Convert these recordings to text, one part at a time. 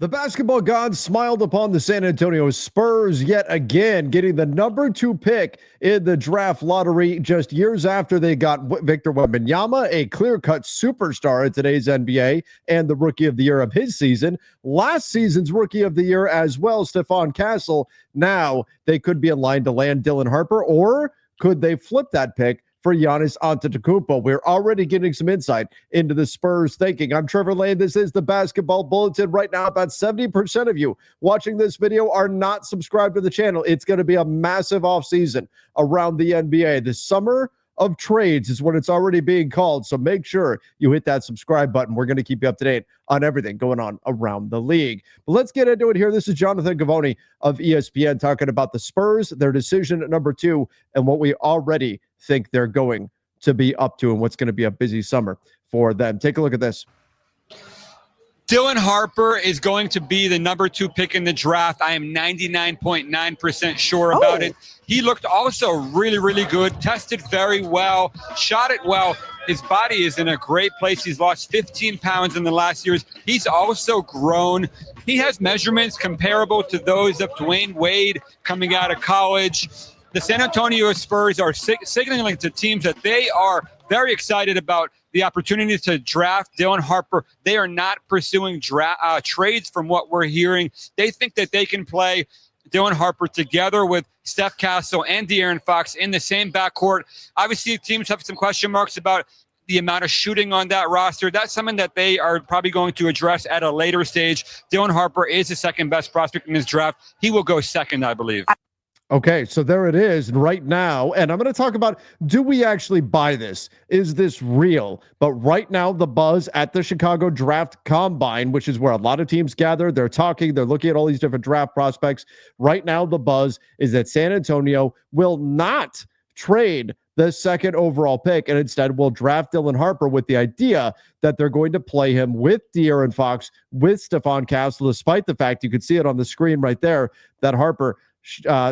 The basketball gods smiled upon the San Antonio Spurs yet again, getting the number 2 pick in the draft lottery just years after they got Victor Wembanyama, a clear-cut superstar in today's NBA and the rookie of the year of his season. Last season's rookie of the year as well, Stephon Castle. Now they could be in line to land Dylan Harper, or could they flip that pick for Giannis Antetokounmpo? We're already getting some insight into the Spurs thinking. I'm Trevor Lane. This is the Basketball Bulletin. Right now, about 70% of you watching this video are not subscribed to the channel. It's going to be a massive offseason around the NBA. The summer of trades is what it's already being called. So make sure you hit that subscribe button. We're going to keep you up to date on everything going on around the league. But let's get into it here. This is Jonathan Gavoni of ESPN talking about the Spurs, their decision at number 2, and what we already think they're going to be up to and what's going to be a busy summer for them. Take a look at this. Dylan Harper is going to be the number 2 pick in the draft. I am 99.9% sure about it. He looked also really, really good, tested very well, shot it well. His body is in a great place. He's lost 15 pounds in the last years. He's also grown. He has measurements comparable to those of Dwayne Wade coming out of college. The San Antonio Spurs are signaling to teams that they are very excited about the opportunity to draft Dylan Harper. They are not pursuing trades from what we're hearing. They think that they can play Dylan Harper together with Steph Castle and De'Aaron Fox in the same backcourt. Obviously, teams have some question marks about the amount of shooting on that roster. That's something that they are probably going to address at a later stage. Dylan Harper is the second best prospect in this draft. He will go second, I believe. Okay, so there it is right now. And I'm going to talk about, do we actually buy this? Is this real? But right now, the buzz at the Chicago Draft Combine, which is where a lot of teams gather, they're talking, they're looking at all these different draft prospects. Right now, the buzz is that San Antonio will not trade the second overall pick and instead will draft Dylan Harper with the idea that they're going to play him with De'Aaron Fox, with Stephon Castle, despite the fact, you could see it on the screen right there, that Harper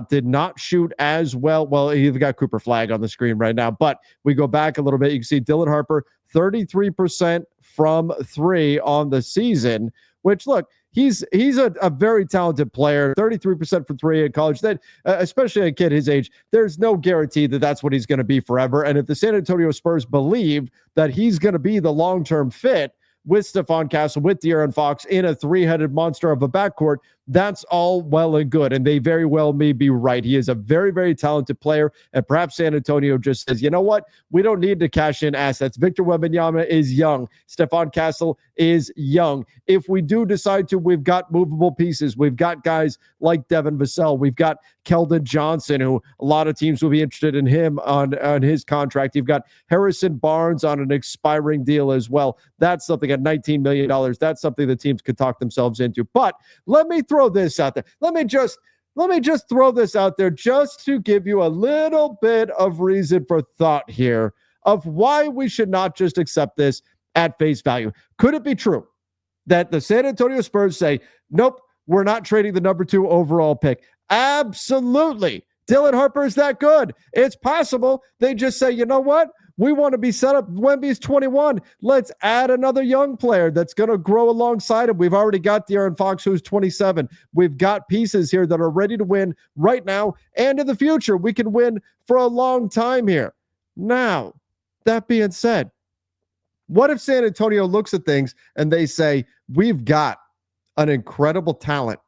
did not shoot as well. Well, you've got Cooper Flag on the screen right now, but we go back a little bit. You can see Dylan Harper, 33% from 3 on the season, which, look, he's a very talented player, 33% from 3 in college. That, especially a kid his age, there's no guarantee that that's what he's going to be forever. And if the San Antonio Spurs believe that he's going to be the long-term fit with Stephon Castle, with De'Aaron Fox in a 3-headed monster of a backcourt, that's all well and good, and they very well may be right. He is a very, very talented player, and perhaps San Antonio just says, you know what? We don't need to cash in assets. Victor Wembanyama is young. Stephon Castle is young. If we do decide to, we've got movable pieces. We've got guys like Devin Vassell. We've got Keldon Johnson, who a lot of teams will be interested in him on his contract. You've got Harrison Barnes on an expiring deal as well. That's something at $19 million. That's something the teams could talk themselves into. But let me throw this out there. Let me just throw this out there just to give you a little bit of reason for thought here of why we should not just accept this at face value. Could it be true that the San Antonio Spurs say, nope, we're not trading the number 2 overall pick? Absolutely. Dylan Harper is that good. It's possible they just say, you know what? We want to be set up. Wemby's 21. Let's add another young player that's going to grow alongside him. We've already got De'Aaron Fox, who's 27. We've got pieces here that are ready to win right now and in the future. We can win for a long time here. Now, that being said, what if San Antonio looks at things and they say, we've got an incredible talent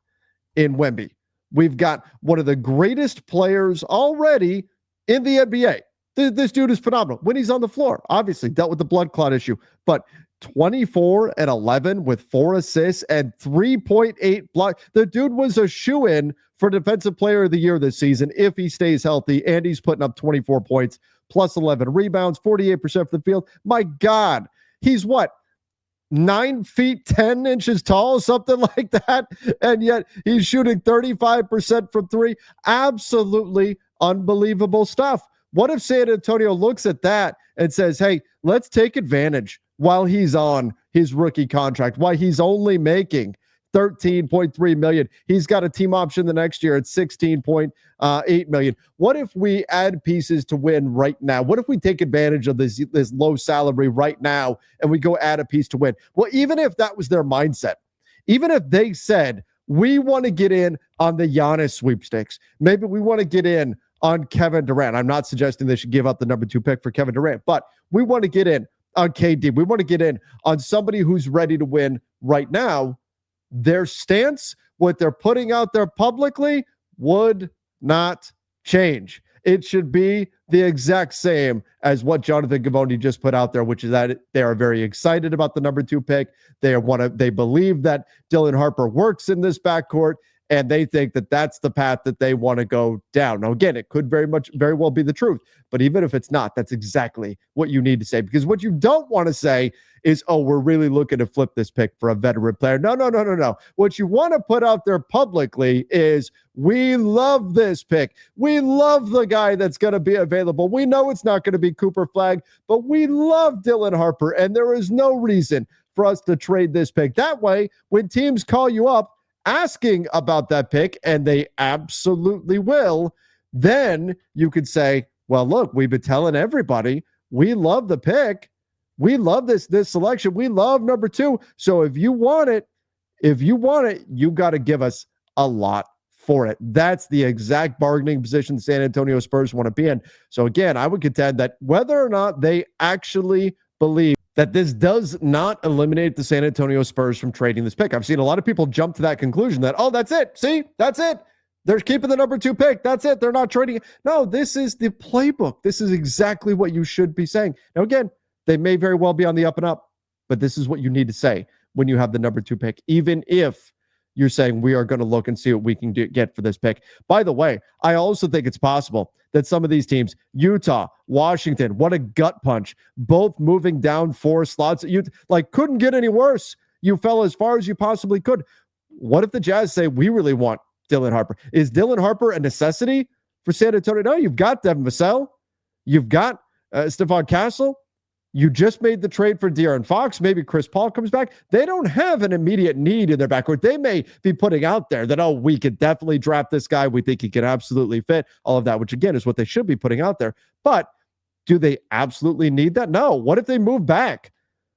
in Wemby. We've got one of the greatest players already in the NBA. This dude is phenomenal when he's on the floor. Obviously, dealt with the blood clot issue, but 24 and 11 with 4 assists and 3.8 block. The dude was a shoo-in for Defensive Player of the Year this season if he stays healthy, and he's putting up 24 points, plus 11 rebounds, 48% from the field. My God, he's what? 9 feet 10 inches tall, something like that, and yet he's shooting 35% from 3. Absolutely unbelievable stuff. What if San Antonio looks at that and says, hey, let's take advantage while he's on his rookie contract, while he's only making $13.3 million. He's got a team option the next year at $16.8 million. What if we add pieces to win right now? What if we take advantage of this low salary right now and we go add a piece to win? Well, even if that was their mindset, even if they said, we want to get in on the Giannis sweepstakes, maybe we want to get in on Kevin Durant. I'm not suggesting they should give up the number 2 pick for Kevin Durant, but we want to get in on KD. We want to get in on somebody who's ready to win right now. Their stance, what they're putting out there publicly, would not change. It should be the exact same as what Jonathan Givony just put out there, which is that they are very excited about the number 2 pick. They believe that Dylan Harper works in this backcourt, and they think that that's the path that they want to go down. Now, again, it could very well be the truth, but even if it's not, that's exactly what you need to say, because what you don't want to say is, oh, we're really looking to flip this pick for a veteran player. No. What you want to put out there publicly is, we love this pick. We love the guy that's going to be available. We know it's not going to be Cooper Flagg, but we love Dylan Harper, and there is no reason for us to trade this pick. That way, when teams call you up asking about that pick, and they absolutely will, then you could say, well, look, we've been telling everybody we love the pick. We love this selection. We love number 2. So if you want it, you got to give us a lot for it. That's the exact bargaining position the San Antonio Spurs want to be in. So again, I would contend that whether or not they actually believe that this does not eliminate the San Antonio Spurs from trading this pick. I've seen a lot of people jump to that conclusion that, oh, that's it. See, that's it. They're keeping the number 2 pick. That's it. They're not trading it. No, this is the playbook. This is exactly what you should be saying. Now, again, they may very well be on the up and up, but this is what you need to say when you have the number 2 pick, even if you're saying we are going to look and see what we can get for this pick. By the way, I also think it's possible that some of these teams, Utah, Washington, what a gut punch, both moving down 4 slots. You couldn't get any worse. You fell as far as you possibly could. What if the Jazz say, we really want Dylan Harper? Is Dylan Harper a necessity for San Antonio? No, you've got Devin Vassell. You've got Stephon Castle. You just made the trade for De'Aaron Fox. Maybe Chris Paul comes back. They don't have an immediate need in their backcourt. They may be putting out there that, oh, we could definitely draft this guy. We think he can absolutely fit. All of that, which again is what they should be putting out there. But do they absolutely need that? No. What if they move back?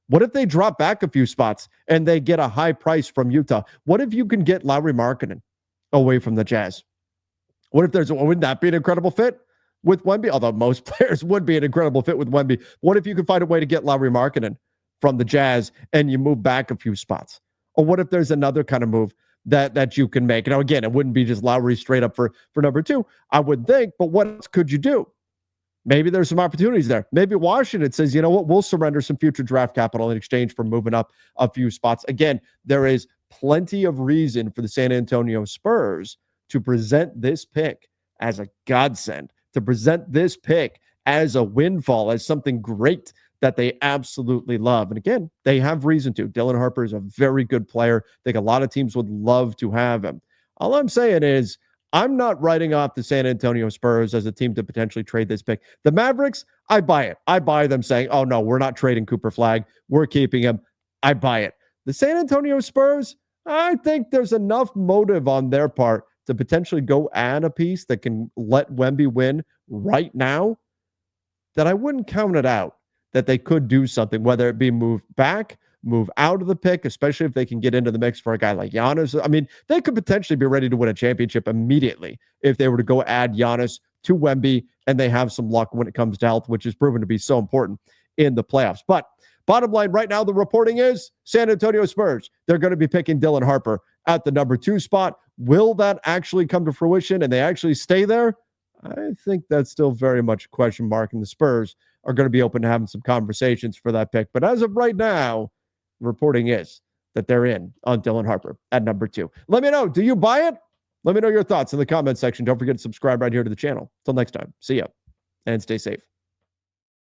What if they drop back a few spots and they get a high price from Utah? What if you can get Lauri Markkanen away from the Jazz? Wouldn't that be an incredible fit with Wemby? Although most players would be an incredible fit with Wemby. What if you could find a way to get Lauri Markkanen from the Jazz and you move back a few spots? Or what if there's another kind of move that you can make? Now, again, it wouldn't be just Lauri straight up for number 2, I would think, but what else could you do? Maybe there's some opportunities there. Maybe Washington says, you know what, we'll surrender some future draft capital in exchange for moving up a few spots. Again, there is plenty of reason for the San Antonio Spurs to present this pick as a godsend, to present this pick as a windfall, as something great that they absolutely love. And again, they have reason to. Dylan Harper is a very good player. I think a lot of teams would love to have him. All I'm saying is, I'm not writing off the San Antonio Spurs as a team to potentially trade this pick. The Mavericks, I buy it. I buy them saying, oh no, we're not trading Cooper Flagg. We're keeping him. I buy it. The San Antonio Spurs, I think there's enough motive on their part to potentially go add a piece that can let Wemby win right now, that I wouldn't count it out that they could do something, whether it be move back, move out of the pick, especially if they can get into the mix for a guy like Giannis. I mean, they could potentially be ready to win a championship immediately if they were to go add Giannis to Wemby and they have some luck when it comes to health, which is proven to be so important in the playoffs. But bottom line right now, the reporting is San Antonio Spurs, they're going to be picking Dylan Harper at the number 2 spot. Will that actually come to fruition and they actually stay there? I think that's still very much a question mark, and the Spurs are going to be open to having some conversations for that pick. But as of right now, reporting is that they're in on Dylan Harper at number 2. Let me know. Do you buy it? Let me know your thoughts in the comment section. Don't forget to subscribe right here to the channel. Till next time. See ya and stay safe.